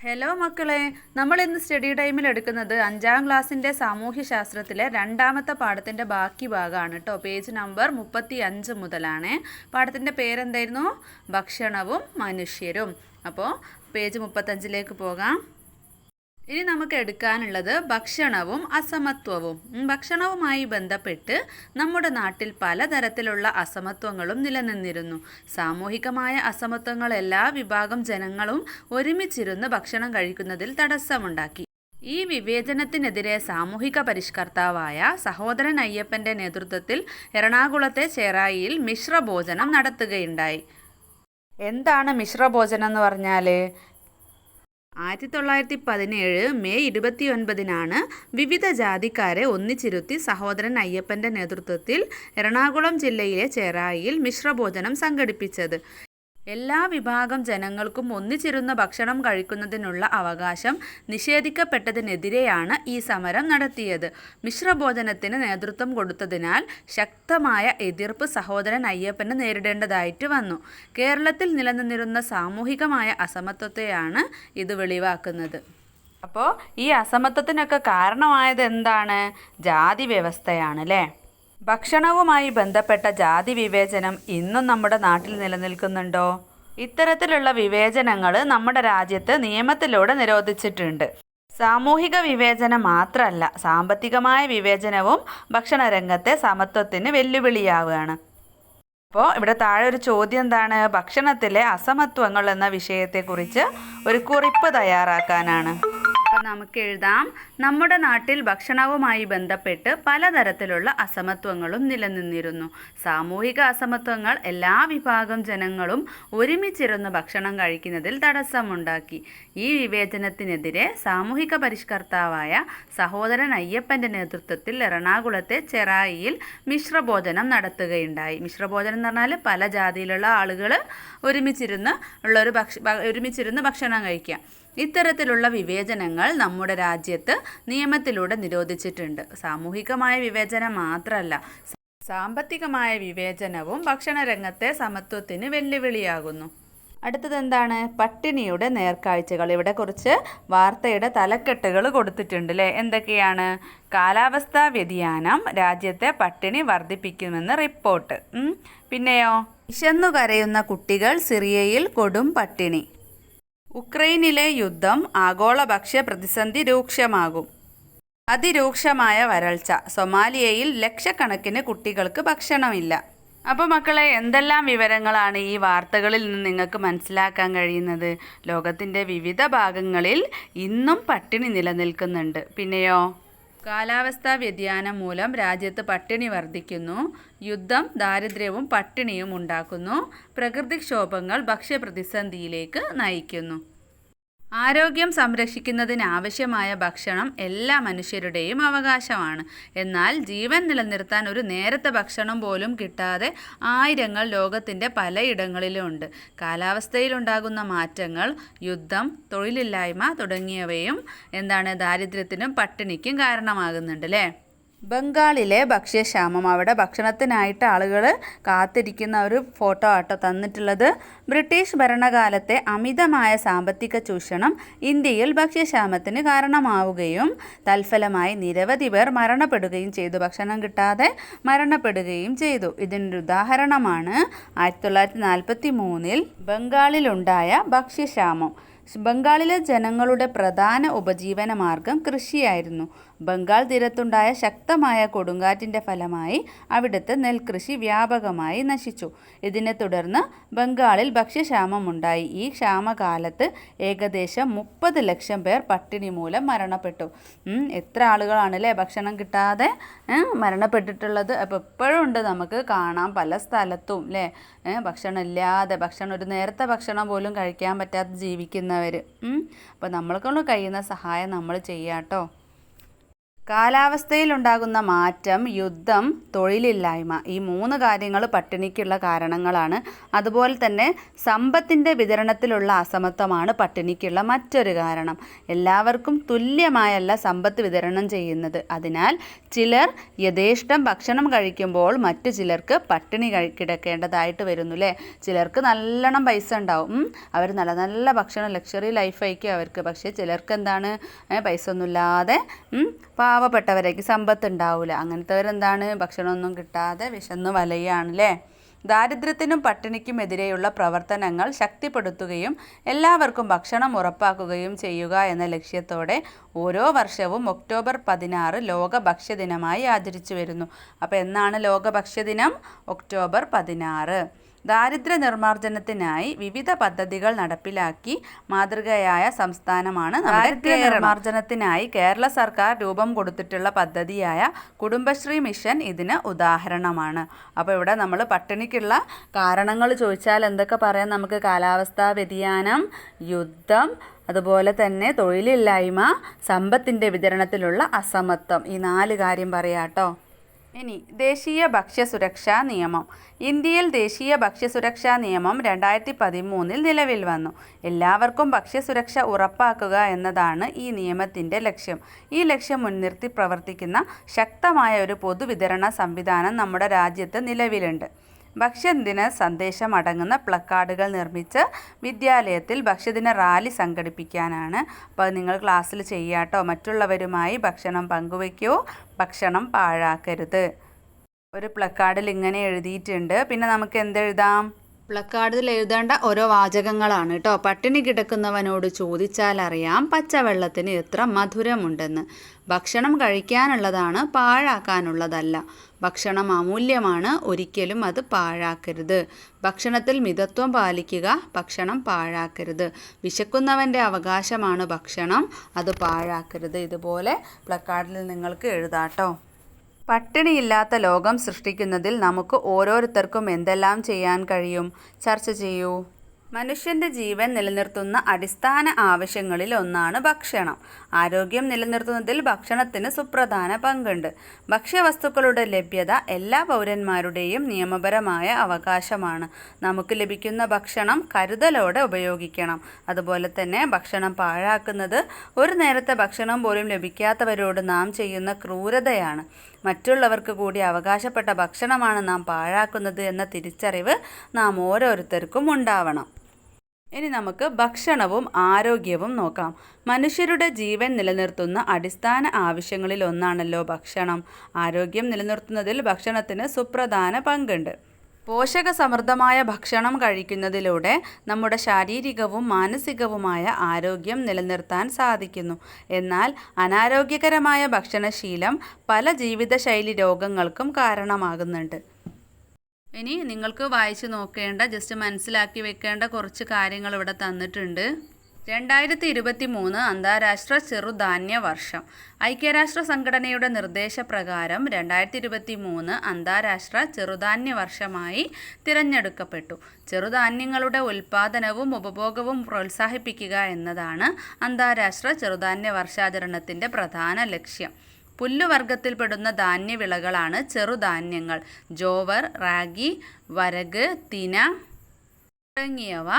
Hello മക്കളെ, നമ്മൾ ഇന്ന് സ്റ്റഡി ടൈമിൽ എടുക്കുന്നത് 5ാം ക്ലാസ്സിൻ്റെ സാമൂഹ്യശാസ്ത്രത്തിലെ രണ്ടാമത്തെ പാഠത്തിൻ്റെ ബാക്കി ഭാഗമാണ് കേട്ടോ. പേജ് നമ്പർ 35 മുതലാണ്. പാഠത്തിൻ്റെ പേരെന്തായിരുന്നു? ഭക്ഷണവും മനുഷ്യരും. അപ്പോൾ പേജ് 35ലേക്ക് പോകാം. ഇനി നമുക്ക് എടുക്കാനുള്ളത് ഭക്ഷണവും അസമത്വവും. ഭക്ഷണവുമായി ബന്ധപ്പെട്ട് നമ്മുടെ നാട്ടിൽ പലതരത്തിലുള്ള അസമത്വങ്ങളും നിലനിന്നിരുന്നു. സാമൂഹികമായ അസമത്വങ്ങൾ എല്ലാ വിഭാഗം ജനങ്ങളും ഒരുമിച്ചിരുന്ന് ഭക്ഷണം കഴിക്കുന്നതിൽ തടസ്സമുണ്ടാക്കി. ഈ വിവേചനത്തിനെതിരെ സാമൂഹിക പരിഷ്കർത്താവായ സഹോദരൻ അയ്യപ്പൻ്റെ നേതൃത്വത്തിൽ എറണാകുളത്തെ ചെറായിയിൽ മിശ്രഭോജനം നടത്തുകയുണ്ടായി. എന്താണ് മിശ്രഭോജനം എന്ന് പറഞ്ഞാൽ? 1917 മെയ് 29 വിവിധ ജാതിക്കാരെ ഒന്നിച്ചിരുത്തി സഹോദരൻ അയ്യപ്പൻ്റെ നേതൃത്വത്തിൽ എറണാകുളം ജില്ലയിലെ ചെറായിയിൽ മിശ്രഭോജനം സംഘടിപ്പിച്ചത്. എല്ലാ വിഭാഗം ജനങ്ങൾക്കും ഒന്നിച്ചിരുന്ന് ഭക്ഷണം കഴിക്കുന്നതിനുള്ള അവകാശം നിഷേധിക്കപ്പെട്ടതിനെതിരെയാണ് ഈ സമരം നടത്തിയത്. മിശ്രഭോജനത്തിന് നേതൃത്വം കൊടുത്തതിനാൽ ശക്തമായ എതിർപ്പ് സഹോദരൻ അയ്യപ്പന് നേരിടേണ്ടതായിട്ട് വന്നു. കേരളത്തിൽ നിലനിന്നിരുന്ന സാമൂഹികമായ അസമത്വത്തെയാണ് ഇത് വെളിവാക്കുന്നത്. അപ്പോൾ ഈ അസമത്വത്തിനൊക്കെ കാരണമായത് എന്താണ്? ജാതി വ്യവസ്ഥയാണ് അല്ലേ? ഭക്ഷണവുമായി ബന്ധപ്പെട്ട ജാതി വിവേചനം ഇന്നും നമ്മുടെ നാട്ടിൽ നിലനിൽക്കുന്നുണ്ടോ? ഇത്തരത്തിലുള്ള വിവേചനങ്ങൾ നമ്മുടെ രാജ്യത്ത് നിയമത്തിലൂടെ നിരോധിച്ചിട്ടുണ്ട്. സാമൂഹിക വിവേചനം മാത്രമല്ല, സാമ്പത്തികമായ വിവേചനവും ഭക്ഷണരംഗത്തെ സമത്വത്തിന് വെല്ലുവിളിയാവുകയാണ്. അപ്പോൾ ഇവിടെ താഴെ ഒരു ചോദ്യം എന്താണ്? ഭക്ഷണത്തിലെ അസമത്വങ്ങൾ എന്ന വിഷയത്തെക്കുറിച്ച് ഒരു കുറിപ്പ് തയ്യാറാക്കാനാണ്. അപ്പോൾ നമുക്ക് എഴുതാം, നമ്മുടെ നാട്ടിൽ ഭക്ഷണവുമായി ബന്ധപ്പെട്ട് പലതരത്തിലുള്ള അസമത്വങ്ങളും നിലനിന്നിരുന്നു. സാമൂഹിക അസമത്വങ്ങൾ എല്ലാ വിഭാഗം ജനങ്ങളും ഒരുമിച്ചിരുന്ന് ഭക്ഷണം കഴിക്കുന്നതിൽ തടസ്സമുണ്ടാക്കി. ഈ വിവേചനത്തിനെതിരെ സാമൂഹിക പരിഷ്കർത്താവായ സഹോദരൻ അയ്യപ്പൻ്റെ നേതൃത്വത്തിൽ എറണാകുളത്തെ ചെറായിയിൽ മിശ്രഭോജനം നടത്തുകയുണ്ടായി. മിശ്രഭോജനം എന്ന് പറഞ്ഞാൽ പല ജാതിയിലുള്ള ആളുകൾ ഒരുമിച്ചിരുന്ന് ഭക്ഷണം കഴിക്കുക. ഇത്തരത്തിലുള്ള വിവേചനങ്ങൾ നമ്മുടെ രാജ്യത്ത് നിയമത്തിലൂടെ നിരോധിച്ചിട്ടുണ്ട്. സാമൂഹികമായ വിവേചനം മാത്രമല്ല, സാമ്പത്തികമായ വിവേചനവും ഭക്ഷണരംഗത്തെ സമത്വത്തിന് വെല്ലുവിളിയാകുന്നു. അടുത്തത് എന്താണ്? പട്ടിണിയുടെ നേർക്കാഴ്ചകൾ. ഇവിടെ കുറച്ച് വാർത്തയുടെ തലക്കെട്ടുകൾ കൊടുത്തിട്ടുണ്ട് അല്ലേ? എന്തൊക്കെയാണ്? കാലാവസ്ഥാ വ്യതിയാനം രാജ്യത്തെ പട്ടിണി വർദ്ധിപ്പിക്കുമെന്ന് റിപ്പോർട്ട്. പിന്നെയോ, വിശന്നു കരയുന്ന കുട്ടികൾ സിറിയയിൽ കൊടും പട്ടിണി. ഉക്രൈനിലെ യുദ്ധം ആഗോള ഭക്ഷ്യ പ്രതിസന്ധി രൂക്ഷമാകും. അതിരൂക്ഷമായ വരൾച്ച. സൊമാലിയയിൽ ലക്ഷക്കണക്കിന് കുട്ടികൾക്ക് ഭക്ഷണമില്ല. അപ്പോൾ മക്കളെ, എന്തെല്ലാം വിവരങ്ങളാണ് ഈ വാർത്തകളിൽ നിന്ന് നിങ്ങൾക്ക് മനസ്സിലാക്കാൻ കഴിയുന്നത്? ലോകത്തിൻ്റെ വിവിധ ഭാഗങ്ങളിൽ ഇന്നും പട്ടിണി നിലനിൽക്കുന്നുണ്ട്. പിന്നെയോ, കാലാവസ്ഥാ വ്യതിയാനം മൂലം രാജ്യത്ത് പട്ടിണി വർദ്ധിക്കുന്നു. യുദ്ധം ദാരിദ്ര്യവും പട്ടിണിയും ഉണ്ടാക്കുന്നു. പ്രകൃതിക്ഷോഭങ്ങൾ ഭക്ഷ്യപ്രതിസന്ധിയിലേക്ക് നയിക്കുന്നു. ആരോഗ്യം സംരക്ഷിക്കുന്നതിനാവശ്യമായ ഭക്ഷണം എല്ലാ മനുഷ്യരുടെയും അവകാശമാണ്. എന്നാൽ ജീവൻ നിലനിർത്താൻ ഒരു നേരത്തെ ഭക്ഷണം പോലും കിട്ടാതെ ആയിരങ്ങൾ ലോകത്തിൻ്റെ പലയിടങ്ങളിലുമുണ്ട്. കാലാവസ്ഥയിലുണ്ടാകുന്ന മാറ്റങ്ങൾ, യുദ്ധം, തൊഴിലില്ലായ്മ തുടങ്ങിയവയും ദാരിദ്ര്യത്തിനും പട്ടിണിക്കും കാരണമാകുന്നുണ്ട് അല്ലേ? ബംഗാളിലെ ഭക്ഷ്യക്ഷാമം. അവിടെ ഭക്ഷണത്തിനായിട്ട് ആളുകൾ കാത്തിരിക്കുന്ന ഒരു ഫോട്ടോ ആട്ടോ തന്നിട്ടുള്ളത്. ബ്രിട്ടീഷ് ഭരണകാലത്തെ അമിതമായ സാമ്പത്തിക ചൂഷണം ഇന്ത്യയിൽ ഭക്ഷ്യക്ഷാമത്തിന് കാരണമാവുകയും തൽഫലമായി നിരവധി പേർ മരണപ്പെടുകയും ചെയ്തു. ഭക്ഷണം കിട്ടാതെ മരണപ്പെടുകയും ചെയ്തു. ഇതിനൊരു ഉദാഹരണമാണ് 1943 ബംഗാളിലുണ്ടായ ഭക്ഷ്യക്ഷാമം. ബംഗാളിലെ ജനങ്ങളുടെ പ്രധാന ഉപജീവന മാർഗം കൃഷിയായിരുന്നു. ബംഗാൾ തീരത്തുണ്ടായ ശക്തമായ കൊടുങ്കാറ്റിൻ്റെ ഫലമായി അവിടുത്തെ നെൽകൃഷി വ്യാപകമായി നശിച്ചു. ഇതിനെ തുടർന്ന് ബംഗാളിൽ ഭക്ഷ്യക്ഷാമമുണ്ടായി. ഈ ക്ഷാമകാലത്ത് ഏകദേശം 30 ലക്ഷം പേർ പട്ടിണി മൂലം മരണപ്പെട്ടു. എത്ര ആളുകളാണല്ലേ ഭക്ഷണം കിട്ടാതെ മരണപ്പെട്ടിട്ടുള്ളത്? അപ്പോൾ ഇപ്പോഴും ഉണ്ട്, നമുക്ക് കാണാം പല സ്ഥലത്തും അല്ലേ? ഭക്ഷണം ഇല്ലാതെ, ഒരു നേരത്തെ ഭക്ഷണം പോലും കഴിക്കാൻ പറ്റാതെ ജീവിക്കുന്നവർ. അപ്പോൾ നമ്മൾക്കൊണ്ട് കഴിയുന്ന സഹായം നമ്മൾ ചെയ്യാട്ടോ. കാലാവസ്ഥയിലുണ്ടാകുന്ന മാറ്റം, യുദ്ധം, തൊഴിലില്ലായ്മ, ഈ 3 കാര്യങ്ങൾ പട്ടിണിക്കുള്ള കാരണങ്ങളാണ്. അതുപോലെ തന്നെ സമ്പത്തിൻ്റെ വിതരണത്തിലുള്ള അസമത്വമാണ് പട്ടിണിക്കുള്ള മറ്റൊരു കാരണം. എല്ലാവർക്കും തുല്യമായല്ല സമ്പത്ത് വിതരണം ചെയ്യുന്നത്. അതിനാൽ ചിലർ യഥേഷ്ടം ഭക്ഷണം കഴിക്കുമ്പോൾ മറ്റു ചിലർക്ക് പട്ടിണി കിടക്കേണ്ടതായിട്ട് വരുന്നു അല്ലേ. ചിലർക്ക് നല്ലോണം പൈസ ഉണ്ടാവും, അവർ നല്ല നല്ല ഭക്ഷണം, ലക്ഷറി ലൈഫായിരിക്കും അവർക്ക്. പക്ഷേ ചിലർക്ക് എന്താണ്, പൈസ ഒന്നുമില്ലാതെ പാവപ്പെട്ടവരേക്ക് സമ്പത്ത് ഉണ്ടാവില്ല. അങ്ങനത്തെവരെന്താണ്, ഭക്ഷണമൊന്നും കിട്ടാതെ വിശന്ന് വലയുകയാണല്ലേ. ദാരിദ്ര്യത്തിനും പട്ടിണിക്കും എതിരെയുള്ള പ്രവർത്തനങ്ങൾ ശക്തിപ്പെടുത്തുകയും എല്ലാവർക്കും ഭക്ഷണം ഉറപ്പാക്കുകയും ചെയ്യുക എന്ന ലക്ഷ്യത്തോടെ ഓരോ വർഷവും ഒക്ടോബർ 16 ലോക ഭക്ഷ്യദിനമായി ആചരിച്ചു വരുന്നു. അപ്പോൾ എന്നാണ് ലോക ഭക്ഷ്യദിനം? ഒക്ടോബർ 16. ദാരിദ്ര്യ നിർമ്മാർജ്ജനത്തിനായി വിവിധ പദ്ധതികൾ നടപ്പിലാക്കി മാതൃകയായ സംസ്ഥാനമാണ് നമ്മുടെ കേരളം. നിർമ്മാർജ്ജനത്തിനായി കേരള സർക്കാർ രൂപം കൊടുത്തിട്ടുള്ള പദ്ധതിയായ കുടുംബശ്രീ മിഷൻ ഇതിന് ഉദാഹരണമാണ്. അപ്പോൾ ഇവിടെ നമ്മൾ പട്ടിണിക്കുള്ള കാരണങ്ങൾ ചോദിച്ചാൽ എന്തൊക്കെ പറയാം നമുക്ക്? കാലാവസ്ഥാ വ്യതിയാനം, യുദ്ധം, അതുപോലെ തന്നെ തൊഴിലില്ലായ്മ, സമ്പത്തിൻ്റെ വിതരണത്തിലുള്ള അസമത്വം, ഈ 4 കാര്യം പറയാം കേട്ടോ. ഇനി ദേശീയ ഭക്ഷ്യസുരക്ഷാ നിയമം. ഇന്ത്യയിൽ ദേശീയ ഭക്ഷ്യസുരക്ഷാ നിയമം 2013 നിലവിൽ വന്നു. എല്ലാവർക്കും ഭക്ഷ്യസുരക്ഷ ഉറപ്പാക്കുക എന്നതാണ് ഈ നിയമത്തിൻ്റെ ലക്ഷ്യം. ഈ ലക്ഷ്യം മുൻനിർത്തി പ്രവർത്തിക്കുന്ന ശക്തമായ ഒരു പൊതുവിതരണ സംവിധാനം നമ്മുടെ രാജ്യത്ത് നിലവിലുണ്ട്. ഭക്ഷ്യദിന സന്ദേശം അടങ്ങുന്ന പ്ലക്കാർഡുകൾ നിർമ്മിച്ച് വിദ്യാലയത്തിൽ ഭക്ഷ്യദിന റാലി സംഘടിപ്പിക്കാനാണ്. അപ്പോൾ നിങ്ങൾ ക്ലാസ്സിൽ ചെയ്യാട്ടോ. മറ്റുള്ളവരുമായി ഭക്ഷണം പങ്കുവയ്ക്കൂ, ഭക്ഷണം പാഴാക്കരുത്. ഒരു പ്ലക്കാർഡിൽ ഇങ്ങനെ എഴുതിയിട്ടുണ്ട്. പിന്നെ നമുക്ക് എന്തെഴുതാം? പ്ലക്കാർഡിൽ എഴുതേണ്ട ഓരോ വാചകങ്ങളാണ് കേട്ടോ. പട്ടിണി കിടക്കുന്നവനോട് ചോദിച്ചാൽ അറിയാം പച്ചവെള്ളത്തിന് എത്ര മധുരമുണ്ടെന്ന്. ഭക്ഷണം കഴിക്കാനുള്ളതാണ്, പാഴാക്കാനുള്ളതല്ല. ഭക്ഷണം അമൂല്യമാണ്, ഒരിക്കലും അത് പാഴാക്കരുത്. ഭക്ഷണത്തിൽ മിതത്വം പാലിക്കുക, ഭക്ഷണം പാഴാക്കരുത്. വിശക്കുന്നവൻ്റെ അവകാശമാണ് ഭക്ഷണം, അത് പാഴാക്കരുത്. ഇതുപോലെ പ്ലക്കാർഡിൽ നിങ്ങൾക്ക് എഴുതാട്ടോ. പട്ടിണിയില്ലാത്ത ലോകം സൃഷ്ടിക്കുന്നതിൽ നമുക്ക് ഓരോരുത്തർക്കും എന്തെല്ലാം ചെയ്യാൻ കഴിയും? ചർച്ച ചെയ്യൂ. മനുഷ്യൻ്റെ ജീവൻ നിലനിർത്തുന്ന അടിസ്ഥാന ആവശ്യങ്ങളിൽ ഒന്നാണ് ഭക്ഷണം. ആരോഗ്യം നിലനിർത്തുന്നതിൽ ഭക്ഷണത്തിന് സുപ്രധാന പങ്കുണ്ട്. ഭക്ഷ്യവസ്തുക്കളുടെ ലഭ്യത എല്ലാ പൗരന്മാരുടെയും നിയമപരമായ അവകാശമാണ്. നമുക്ക് ലഭിക്കുന്ന ഭക്ഷണം കരുതലോടെ ഉപയോഗിക്കണം. അതുപോലെ തന്നെ ഭക്ഷണം പാഴാക്കുന്നത് ഒരു നേരത്തെ ഭക്ഷണം പോലും ലഭിക്കാത്തവരോട് നാം ചെയ്യുന്ന ക്രൂരതയാണ്. മറ്റുള്ളവർക്ക് കൂടി അവകാശപ്പെട്ട ഭക്ഷണമാണ് നാം പാഴാക്കുന്നത് എന്ന തിരിച്ചറിവ് നാം ഓരോരുത്തർക്കും ഉണ്ടാവണം. ഇനി നമുക്ക് ഭക്ഷണവും ആരോഗ്യവും നോക്കാം. മനുഷ്യരുടെ ജീവൻ നിലനിർത്തുന്ന അടിസ്ഥാന ആവശ്യങ്ങളിൽ ഒന്നാണല്ലോ ഭക്ഷണം. ആരോഗ്യം നിലനിർത്തുന്നതിൽ ഭക്ഷണത്തിന് സുപ്രധാന പങ്കുണ്ട്. പോഷകസമൃദ്ധമായ ഭക്ഷണം കഴിക്കുന്നതിലൂടെ നമ്മുടെ ശാരീരികവും മാനസികവുമായ ആരോഗ്യം നിലനിർത്താൻ സാധിക്കുന്നു. എന്നാൽ അനാരോഗ്യകരമായ ഭക്ഷണശീലം പല ജീവിതശൈലി രോഗങ്ങൾക്കും കാരണമാകുന്നുണ്ട്. ഇനി നിങ്ങൾക്ക് വായിച്ചു നോക്കേണ്ട, ജസ്റ്റ് മനസ്സിലാക്കി വെക്കേണ്ട കുറച്ച് കാര്യങ്ങൾ ഇവിടെ തന്നിട്ടുണ്ട്. 2023 അന്താരാഷ്ട്ര ചെറുധാന്യ വർഷം. ഐക്യരാഷ്ട്ര സംഘടനയുടെ നിർദ്ദേശപ്രകാരം 2023 അന്താരാഷ്ട്ര ചെറുധാന്യ വർഷമായി തിരഞ്ഞെടുക്കപ്പെട്ടു. ചെറുധാന്യങ്ങളുടെ ഉൽപ്പാദനവും ഉപഭോഗവും പ്രോത്സാഹിപ്പിക്കുക എന്നതാണ് അന്താരാഷ്ട്ര ചെറുധാന്യ വർഷാചരണത്തിൻ്റെ പ്രധാന ലക്ഷ്യം. പുല്ലുവർഗത്തിൽപ്പെടുന്ന ധാന്യവിളകളാണ് ചെറുധാന്യങ്ങൾ. ജോവർ, റാഗി, വരക്, തിന തുടങ്ങിയവ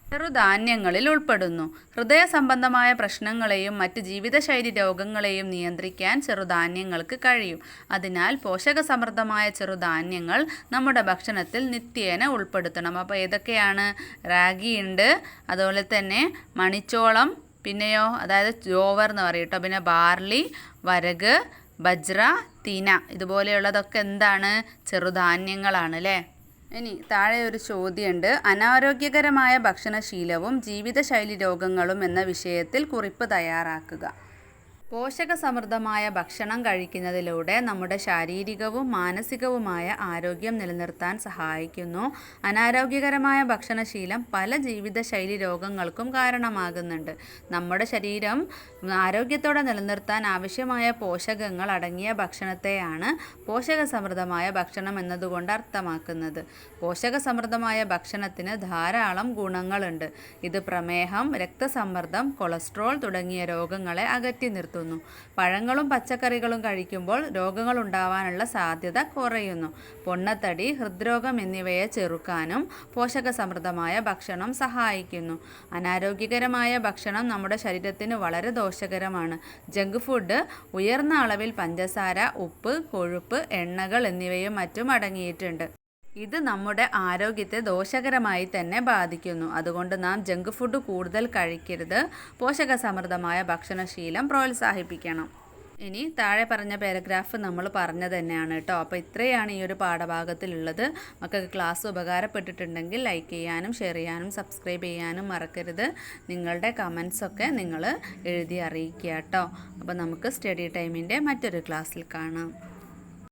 ചെറുധാന്യങ്ങളിൽ ഉൾപ്പെടുന്നു. ഹൃദയ സംബന്ധമായ പ്രശ്നങ്ങളെയും മറ്റ് ജീവിതശൈലി രോഗങ്ങളെയും നിയന്ത്രിക്കാൻ ചെറുധാന്യങ്ങൾക്ക് കഴിയും. അതിനാൽ പോഷകസമൃദ്ധമായ ചെറുധാന്യങ്ങൾ നമ്മുടെ ഭക്ഷണത്തിൽ നിത്യേന ഉൾപ്പെടുത്തണം. അപ്പോൾ ഏതൊക്കെയാണ്? റാഗി ഉണ്ട്, അതുപോലെ തന്നെ മണിച്ചോളം, പിന്നെയോ അതായത് ജോവർ എന്ന് പറയും കേട്ടോ, പിന്നെ ബാർലി, വരക്, ബജ്ര, തിന, ഇതുപോലെയുള്ളതൊക്കെ എന്താണ്? ചെറുധാന്യങ്ങളാണ് അല്ലേ. ഇനി താഴെ ഒരു ചോദ്യമുണ്ട്. അനാരോഗ്യകരമായ ഭക്ഷണശീലവും ജീവിതശൈലി രോഗങ്ങളും എന്ന വിഷയത്തിൽ കുറിപ്പ് തയ്യാറാക്കുക. പോഷകസമൃദ്ധമായ ഭക്ഷണം കഴിക്കുന്നതിലൂടെ നമ്മുടെ ശാരീരികവും മാനസികവുമായ ആരോഗ്യം നിലനിർത്താൻ സഹായിക്കുന്നു. അനാരോഗ്യകരമായ ഭക്ഷണശീലം പല ജീവിതശൈലി രോഗങ്ങൾക്കും കാരണമാകുന്നുണ്ട്. നമ്മുടെ ശരീരം ആരോഗ്യത്തോടെ നിലനിർത്താൻ ആവശ്യമായ പോഷകങ്ങൾ അടങ്ങിയ ഭക്ഷണത്തെയാണ് പോഷകസമൃദ്ധമായ ഭക്ഷണം എന്നതുകൊണ്ട് അർത്ഥമാക്കുന്നത്. പോഷകസമൃദ്ധമായ ഭക്ഷണത്തിന് ധാരാളം ഗുണങ്ങളുണ്ട്. ഇത് പ്രമേഹം, രക്തസമ്മർദ്ദം, കൊളസ്ട്രോൾ തുടങ്ങിയ രോഗങ്ങളെ അകറ്റി നിർത്തുന്നു. കൂടുന്നു. പഴങ്ങളും പച്ചക്കറികളും കഴിക്കുമ്പോൾ രോഗങ്ങൾ ഉണ്ടാവാനുള്ള സാധ്യത കുറയുന്നു. പൊണ്ണത്തടി, ഹൃദ്രോഗം എന്നിവയെ ചെറുക്കാനും പോഷകസമൃദ്ധമായ ഭക്ഷണം സഹായിക്കുന്നു. അനാരോഗ്യകരമായ ഭക്ഷണം നമ്മുടെ ശരീരത്തിന് വളരെ ദോഷകരമാണ്. ജങ്ക് ഫുഡ് ഉയർന്ന അളവിൽ പഞ്ചസാര, ഉപ്പ്, കൊഴുപ്പ്, എണ്ണകൾ എന്നിവയും മറ്റും അടങ്ങിയിട്ടുണ്ട്. ഇത് നമ്മുടെ ആരോഗ്യത്തെ ദോഷകരമായി തന്നെ ബാധിക്കുന്നു. അതുകൊണ്ട് നാം ജങ്ക് ഫുഡ് കൂടുതൽ കഴിക്കരുത്. പോഷകസമൃദ്ധമായ ഭക്ഷണശീലം പ്രോത്സാഹിപ്പിക്കണം. ഇനി താഴെ പറഞ്ഞ പാരഗ്രാഫ് നമ്മൾ പറഞ്ഞു തന്നെയാണ് കേട്ടോ. അപ്പോൾ ഇത്രയാണ് ഈ ഒരു പാഠഭാഗത്തിലുള്ളത്. മക്കൾക്ക് ക്ലാസ് ഉപകാരപ്പെട്ടിട്ടുണ്ടെങ്കിൽ ലൈക്ക് ചെയ്യാനും ഷെയർ ചെയ്യാനും സബ്സ്ക്രൈബ് ചെയ്യാനും മറക്കരുത്. നിങ്ങളുടെ കമൻസൊക്കെ നിങ്ങൾ എഴുതി അറിയിക്കുക കേട്ടോ. അപ്പോൾ നമുക്ക് സ്റ്റഡി ടൈമിൻ്റെ മറ്റൊരു ക്ലാസ്സിൽ കാണാം.